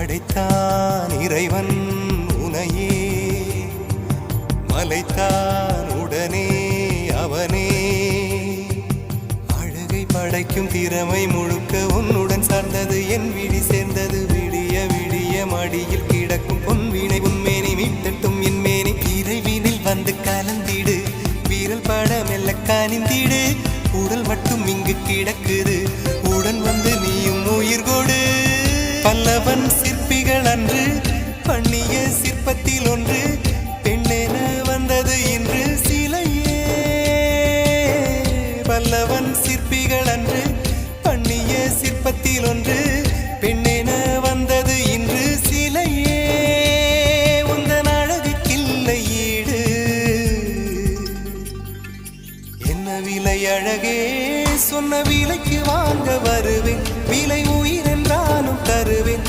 படைத்தான் இறைவன் உனையே, மலைத்தான் உடனே அவனே. அழகை படைக்கும் திறமை முழுக்க உன்னுடன் சார்ந்தது, என் விழி சேர்ந்தது. விடிய விடிய மடியில் கிடக்கும் பொன்வினை உன்மேனி மீட்டட்டும் என் மேனி. இறைவினில் வந்து கலந்திடு, வீரல் பட மெல்ல காணிந்திடு. உடல் மட்டும் இங்கு கிடக்குது, உடன் வந்து நீயும் உயிர் கொடு. பல்லவன் சிற்பிகள் அன்று பண்ணிய சிற்பத்தில் ஒன்று, பெண்ணென வந்தது இன்று சிலையே. பல்லவன் சிற்பிகள் அன்று பண்ணிய சிற்பத்தில் ஒன்று, பெண்ணென வந்தது இன்று சிலையே. உந்தன் அழகுக்கில்லை ஈடு, என்ன விலை அழகே, சொன்ன விலைக்கு வாங்க வருவேன். விலை உயிர் என்றாலும் தரு